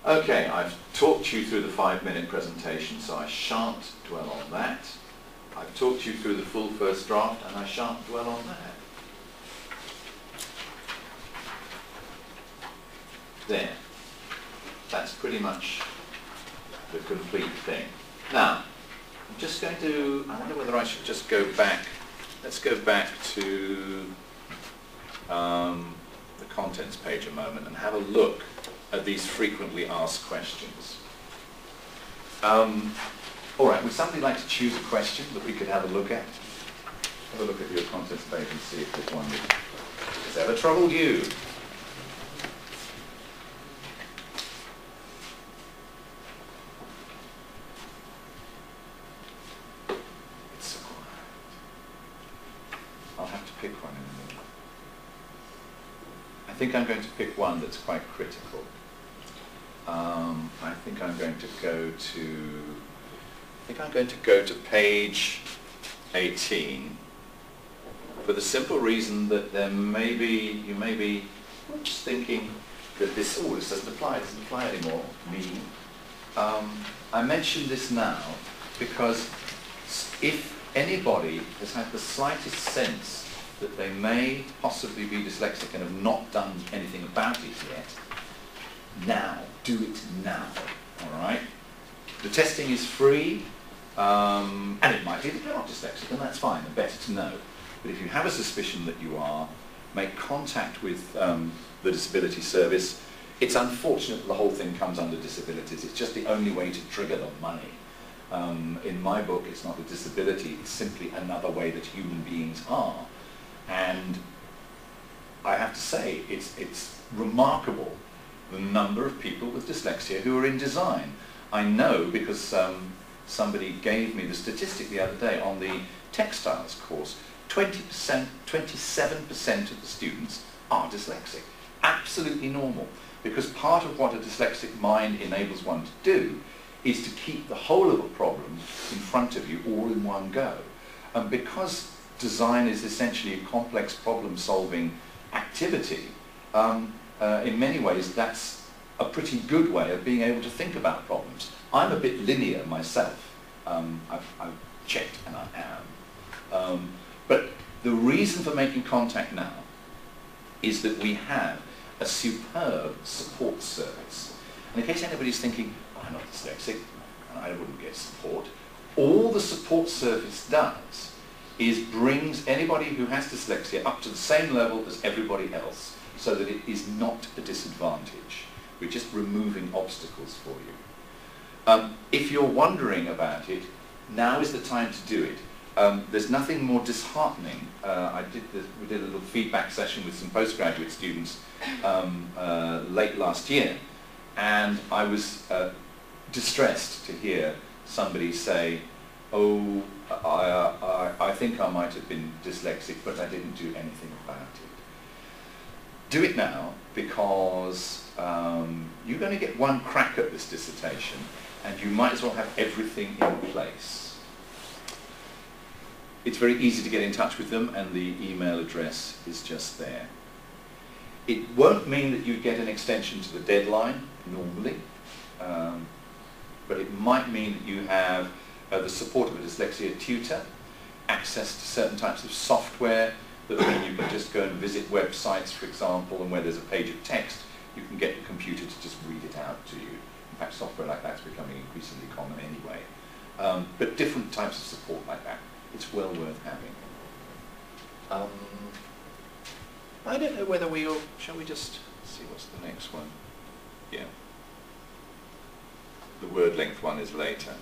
Okay, I've talked you through the 5-minute presentation, so I shan't dwell on that. I've talked you through the full first draft, and I shan't dwell on that. There. That's pretty much the complete thing. Now, I'm just going to, I wonder whether I should just go back. Let's go back to the contents page a moment and have a look at these frequently asked questions. All right, would somebody like to choose a question that we could have a look at? Have a look at your contents page and see if there's one that has ever troubled you. It's so quiet. I'll have to pick one in a minute. I think I'm going to pick one that's quite critical. I think I'm going to go to page 18 for the simple reason that you may be just thinking that this doesn't apply anymore. Me. I mention this now because if anybody has had the slightest sense that they may possibly be dyslexic and have not done anything about it yet, now, do it now, all right? The testing is free, and it might be that you're not dyslexic, and that's fine, and better to know. But if you have a suspicion that you are, make contact with the Disability Service. It's unfortunate that the whole thing comes under disabilities. It's just the only way to trigger the money. In my book, it's not a disability, it's simply another way that human beings are. And I have to say, it's remarkable the number of people with dyslexia who are in design. I know because somebody gave me the statistic the other day on the textiles course. 27% of the students are dyslexic. Absolutely normal. Because part of what a dyslexic mind enables one to do is to keep the whole of a problem in front of you all in one go. And because design is essentially a complex problem-solving activity, in many ways that's a pretty good way of being able to think about problems. I'm a bit linear myself. I've checked and I am. But the reason for making contact now is that we have a superb support service. And in case anybody's thinking, oh, I'm not dyslexic, and I wouldn't get support, all the support service does is brings anybody who has dyslexia up to the same level as everybody else, so that it is not a disadvantage. We're just removing obstacles for you. If you're wondering about it, now is the time to do it. There's nothing more disheartening. We did a little feedback session with some postgraduate students late last year, and I was distressed to hear somebody say, oh, I think I might have been dyslexic, but I didn't do anything about it. Do it now, because you're going to get one crack at this dissertation, and you might as well have everything in place. It's very easy to get in touch with them, and the email address is just there. It won't mean that you get an extension to the deadline, normally, but it might mean that you have the support of a dyslexia tutor, access to certain types of software that mean you can just go and visit websites, for example, and where there's a page of text, you can get the computer to just read it out to you. In fact, software like that's becoming increasingly common anyway. But different types of support like that, it's well worth having. I don't know whether we all, shall we just see what's the next one? Yeah. The word length one is later.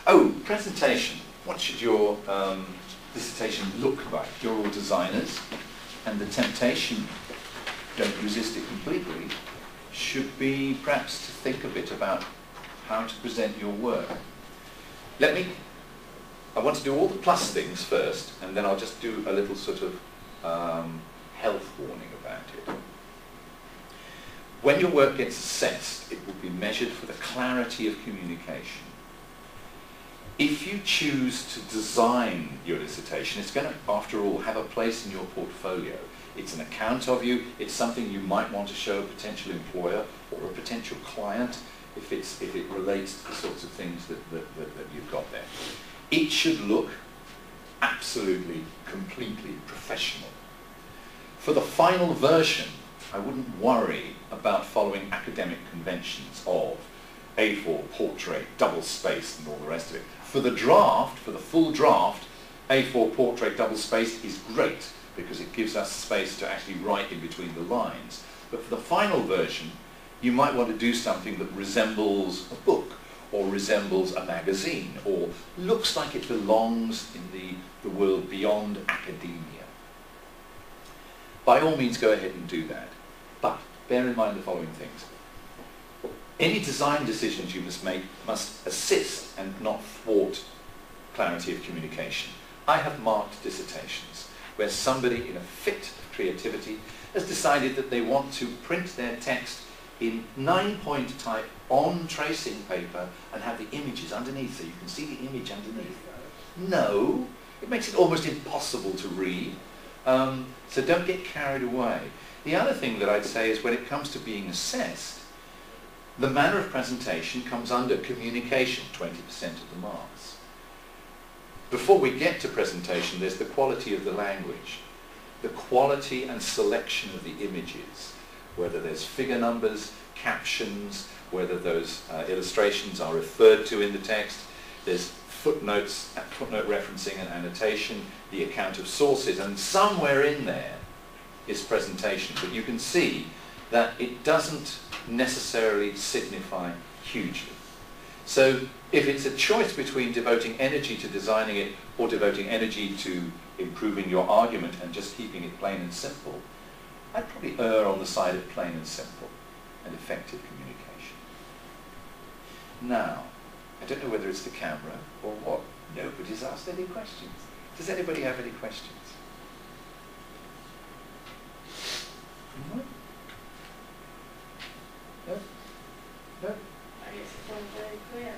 Oh, presentation. What should your dissertation look like? You're all designers, and the temptation, don't resist it completely, should be perhaps to think a bit about how to present your work. I want to do all the plus things first, and then I'll just do a little sort of health warning about it. When your work gets assessed, it will be measured for the clarity of communication. If you choose to design your dissertation, it's going to, after all, have a place in your portfolio. It's an account of you, it's something you might want to show a potential employer or a potential client. if it relates to the sorts of things that you've got there. It should look absolutely, completely professional. For the final version, I wouldn't worry about following academic conventions of A4, portrait, double-spaced and all the rest of it. For the draft, for the full draft, A4 portrait double-spaced is great because it gives us space to actually write in between the lines. But for the final version, you might want to do something that resembles a book or resembles a magazine or looks like it belongs in the world beyond academia. By all means, go ahead and do that. But bear in mind the following things. Any design decisions you must make must assist and not thwart clarity of communication. I have marked dissertations where somebody in a fit of creativity has decided that they want to print their text in 9-point type on tracing paper and have the images underneath so you can see the image underneath. No, it makes it almost impossible to read. So don't get carried away. The other thing that I'd say is when it comes to being assessed, the manner of presentation comes under communication, 20% of the marks. Before we get to presentation, there's the quality of the language, the quality and selection of the images, whether there's figure numbers, captions, whether those illustrations are referred to in the text, there's footnotes, footnote referencing and annotation, the account of sources, and somewhere in there is presentation. But you can see that it doesn't necessarily signify hugely. So if it's a choice between devoting energy to designing it or devoting energy to improving your argument and just keeping it plain and simple, I'd probably err on the side of plain and simple and effective communication. Now, I don't know whether it's the camera or what. Nobody's asked any questions. Does anybody have any questions? No? No? No? I guess it's all very clear.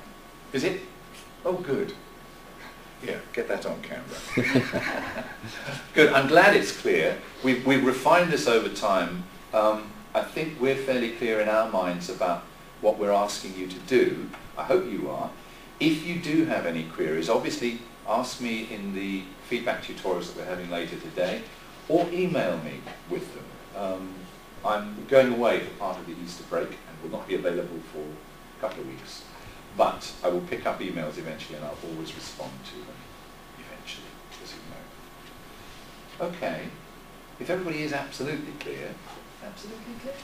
Is it? Oh, good. Yeah, get that on camera. Good, I'm glad it's clear. We've refined this over time. I think we're fairly clear in our minds about what we're asking you to do. I hope you are. If you do have any queries, obviously ask me in the feedback tutorials that we're having later today, or email me with them. I'm going away for part of the Easter break and will not be available for a couple of weeks. But I will pick up emails eventually and I'll always respond to them eventually, as you know. Okay, if everybody is absolutely clear, absolutely clear.